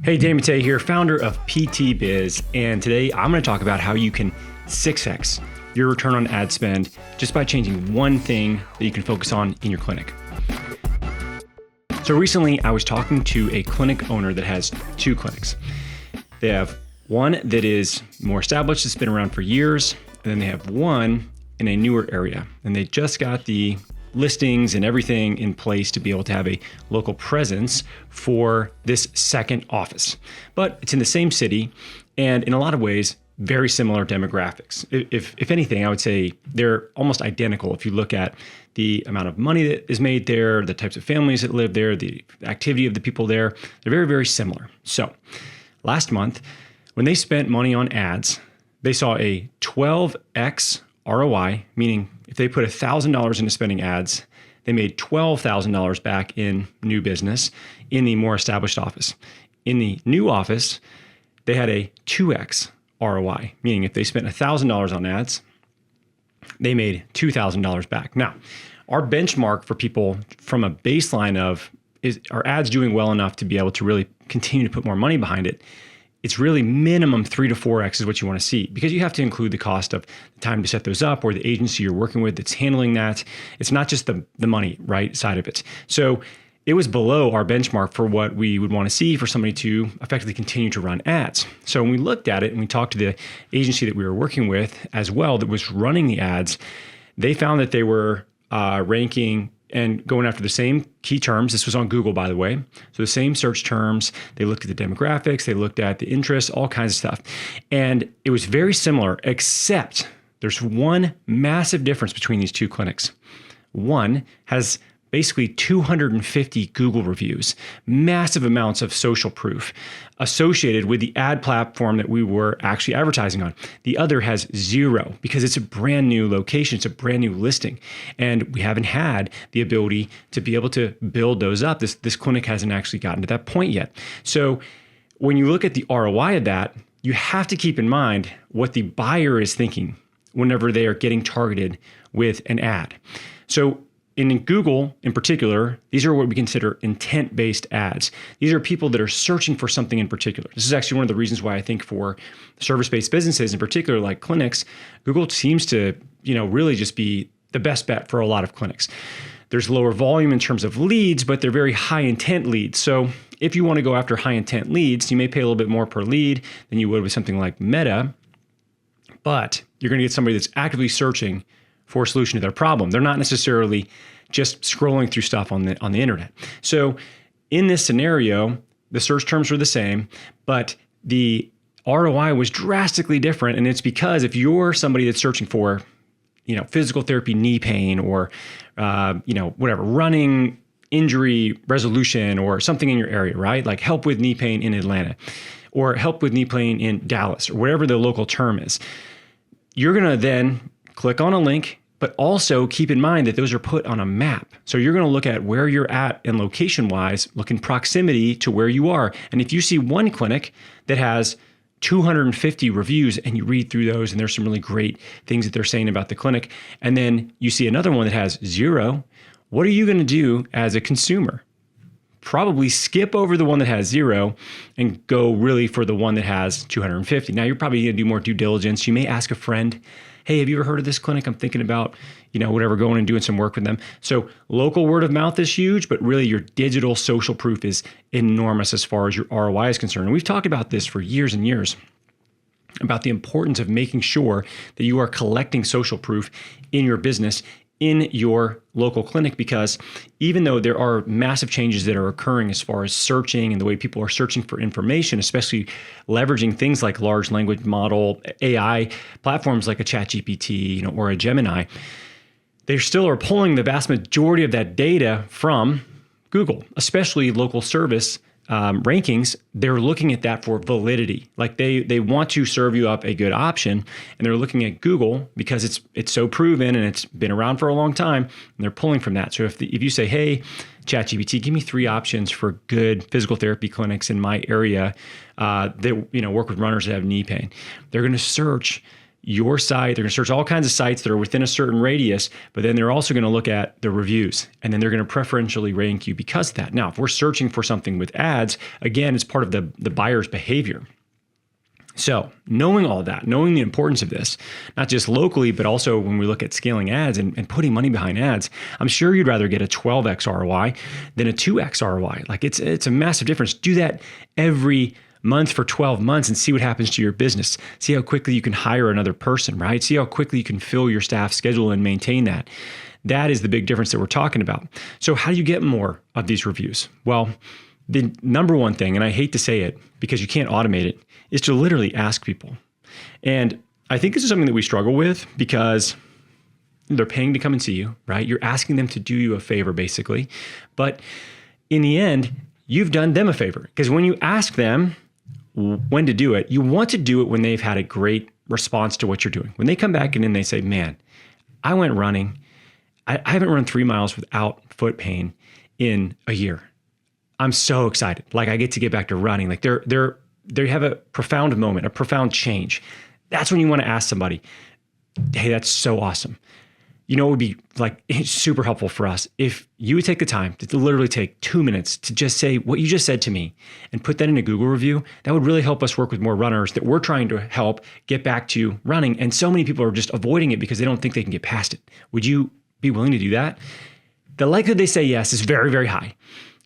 Hey, Danny Matei here, founder of PT Biz, and today I'm going to talk about how you can 6x your return on ad spend just by changing one thing that you can focus on in your clinic. So recently I was talking to a clinic owner that has two clinics. They have one that is more established, it's been around for years, and then they have one in a newer area, and they just got the listings and everything in place to be able to have a local presence for this second office. But it's in the same city and in a lot of ways, very similar demographics. If anything, I would say they're almost identical. If you look at the amount of money that is made there, the types of families that live there, the activity of the people there, they're very, very similar. So last month, when they spent money on ads, they saw a 12x ROI, meaning if they put $1,000 into spending ads, they made $12,000 back in new business in the more established office. In the new office, they had a 2x ROI, meaning if they spent $1,000 on ads, they made $2,000 back. Now, our benchmark for people from a baseline of are ads doing well enough to be able to really continue to put more money behind it? It's really minimum 3 to 4x is what you want to see, because you have to include the cost of the time to set those up or the agency you're working with that's handling that. It's not just the money, right, side of it. So it was below our benchmark for what we would want to see for somebody to effectively continue to run ads. So when we looked at it and we talked to the agency that we were working with as well that was running the ads, they found that they were ranking and going after the same key terms. This was on Google, by the way. So the same search terms, they looked at the demographics, they looked at the interests, all kinds of stuff. And it was very similar, except there's one massive difference between these two clinics. One has basically 250 Google reviews, massive amounts of social proof associated with the ad platform that we were actually advertising on. The other has 0 because it's a brand new location, it's a brand new listing, and we haven't had the ability to be able to build those up. This clinic hasn't actually gotten to that point yet. So when you look at the ROI of that, you have to keep in mind what the buyer is thinking whenever they are getting targeted with an ad. So in Google, in particular, these are what we consider intent-based ads. These are people that are searching for something in particular. This is actually one of the reasons why I think for service-based businesses, in particular, like clinics, Google seems to, really just be the best bet for a lot of clinics. There's lower volume in terms of leads, but they're very high-intent leads. So if you want to go after high-intent leads, you may pay a little bit more per lead than you would with something like Meta, but you're going to get somebody that's actively searching for a solution to their problem. They're not necessarily just scrolling through stuff on the internet. So in this scenario, the search terms were the same, but the ROI was drastically different. And it's because if you're somebody that's searching for, physical therapy, knee pain, or, whatever, running injury resolution or something in your area, right? Like help with knee pain in Atlanta or help with knee pain in Dallas or whatever the local term is, you're going to then click on a link, but also keep in mind that those are put on a map. So you're going to look at where you're at and location-wise, look in proximity to where you are. And if you see one clinic that has 250 reviews and you read through those and there's some really great things that they're saying about the clinic, and then you see another one that has 0, what are you going to do as a consumer? Probably skip over the one that has 0 and go really for the one that has 250. Now you're probably going to do more due diligence. You may ask a friend, hey, have you ever heard of this clinic? I'm thinking about, going and doing some work with them. So local word of mouth is huge, but really your digital social proof is enormous as far as your ROI is concerned. And we've talked about this for years and years, about the importance of making sure that you are collecting social proof in your business, in your local clinic, because even though there are massive changes that are occurring as far as searching and the way people are searching for information, especially leveraging things like large language model, AI platforms like a ChatGPT, or a Gemini, they still are pulling the vast majority of that data from Google, especially local service rankings. They're looking at that for validity. Like they want to serve you up a good option, and they're looking at Google because it's so proven and it's been around for a long time, and they're pulling from that. So if you say, hey, ChatGPT, give me 3 options for good physical therapy clinics in my area that work with runners that have knee pain, they're going to search your site. They're going to search all kinds of sites that are within a certain radius, but then they're also going to look at the reviews, and then they're going to preferentially rank you because of that. Now, if we're searching for something with ads, again, it's part of the buyer's behavior. So knowing all that, knowing the importance of this, not just locally, but also when we look at scaling ads and putting money behind ads, I'm sure you'd rather get a 12x ROI than a 2x ROI. Like it's a massive difference. Do that every month for 12 months and see what happens to your business. See how quickly you can hire another person, right? See how quickly you can fill your staff schedule and maintain that. That is the big difference that we're talking about. So how do you get more of these reviews? Well, the number one thing, and I hate to say it because you can't automate it, is to literally ask people. And I think this is something that we struggle with because they're paying to come and see you, right? You're asking them to do you a favor, basically. But in the end, you've done them a favor because when you ask them when to do it, you want to do it when they've had a great response to what you're doing. When they come back and then they say, man, I went running. I haven't run 3 miles without foot pain in a year. I'm so excited. Like I get to get back to running. Like they have a profound moment, a profound change. That's when you want to ask somebody, hey, that's so awesome. You know, it would be like super helpful for us if you would take the time to literally take 2 minutes to just say what you just said to me and put that in a Google review. That would really help us work with more runners that we're trying to help get back to running. And so many people are just avoiding it because they don't think they can get past it. Would you be willing to do that? The likelihood they say yes is very, very high.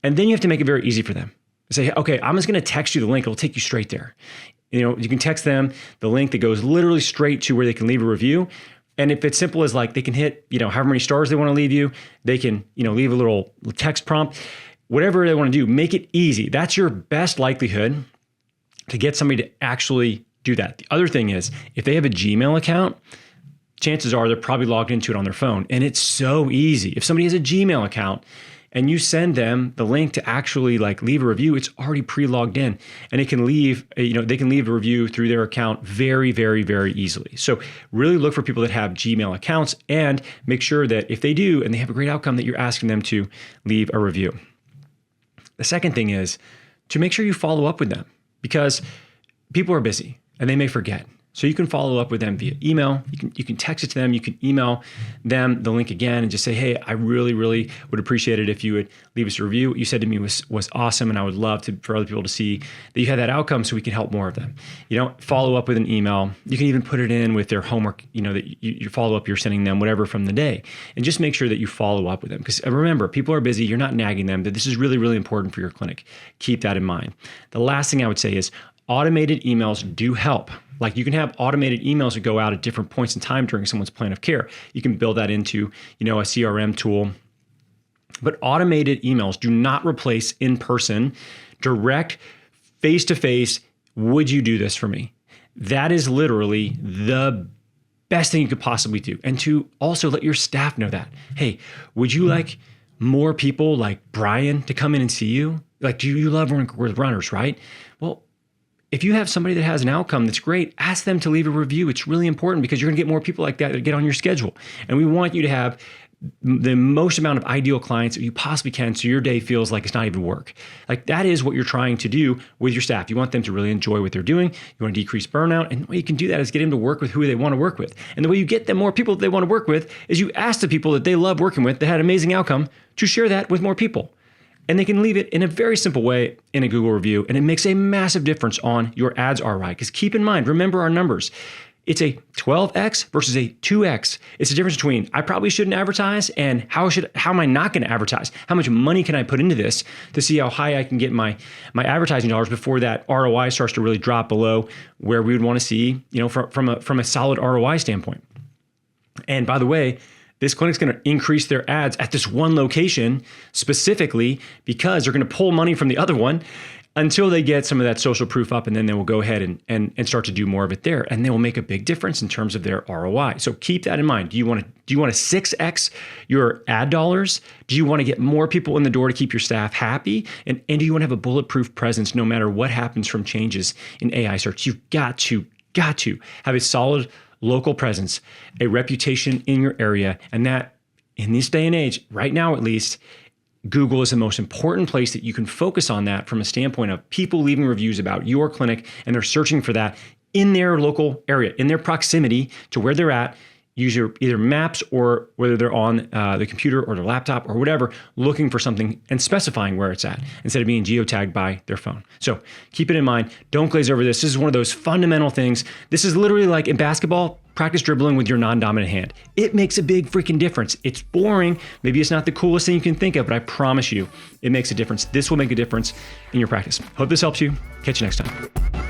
And then you have to make it very easy for them. Say, okay, I'm just going to text you the link. It'll take you straight there. You know, you can text them the link that goes literally straight to where they can leave a review. And if it's simple as like they can hit, however many stars they want to leave you, they can, leave a little text prompt, whatever they want to do, make it easy. That's your best likelihood to get somebody to actually do that. The other thing is if they have a Gmail account, chances are they're probably logged into it on their phone. And it's so easy. If somebody has a Gmail account, and you send them the link to actually like leave a review, it's already pre-logged in and it can leave, they can leave a review through their account very, very, very easily. So really look for people that have Gmail accounts and make sure that if they do and they have a great outcome that you're asking them to leave a review. The second thing is to make sure you follow up with them because people are busy and they may forget. So you can follow up with them via email. You can text it to them. You can email them the link again and just say, hey, I really, really would appreciate it if you would leave us a review. What you said to me was awesome, and I would love for other people to see that you had that outcome so we can help more of them. Follow up with an email. You can even put it in with their homework, that you follow up, you're sending them whatever from the day. And just make sure that you follow up with them. Because remember, people are busy. You're not nagging them. That this is really, really important for your clinic. Keep that in mind. The last thing I would say is automated emails do help. Like you can have automated emails that go out at different points in time during someone's plan of care. You can build that into, a CRM tool. But automated emails do not replace in-person, direct, face-to-face, would you do this for me? That is literally the best thing you could possibly do. And to also let your staff know that, hey, would you like more people like Brian to come in and see you? Like, do you love working with runners, right? Well, if you have somebody that has an outcome that's great, ask them to leave a review. It's really important because you're going to get more people like that get on your schedule. And we want you to have the most amount of ideal clients that you possibly can so your day feels like it's not even work. Like that is what you're trying to do with your staff. You want them to really enjoy what they're doing. You want to decrease burnout. And the way you can do that is get them to work with who they want to work with. And the way you get them more people that they want to work with is you ask the people that they love working with that had an amazing outcome to share that with more people. And they can leave it in a very simple way in a Google review. And it makes a massive difference on your ads ROI. Because keep in mind, remember our numbers. It's a 12x versus a 2x. It's the difference between I probably shouldn't advertise and how am I not going to advertise? How much money can I put into this to see how high I can get my advertising dollars before that ROI starts to really drop below where we would want to see, from a solid ROI standpoint. And by the way, this clinic's going to increase their ads at this one location specifically because they're going to pull money from the other one until they get some of that social proof up, and then they will go ahead and start to do more of it there, and they will make a big difference in terms of their ROI. So keep that in mind. Do you want to 6x your ad dollars? Do you want to get more people in the door to keep your staff happy? And do you want to have a bulletproof presence no matter what happens from changes in AI search? You've got to have a solid local presence, a reputation in your area, and that in this day and age, right now at least, Google is the most important place that you can focus on that from a standpoint of people leaving reviews about your clinic, and they're searching for that in their local area, in their proximity to where they're at. Use your either maps or whether they're on the computer or their laptop or whatever, looking for something and specifying where it's at instead of being geotagged by their phone. So keep it in mind. Don't glaze over this. This is one of those fundamental things. This is literally like in basketball, practice dribbling with your non-dominant hand. It makes a big freaking difference. It's boring. Maybe it's not the coolest thing you can think of, but I promise you it makes a difference. This will make a difference in your practice. Hope this helps you. Catch you next time.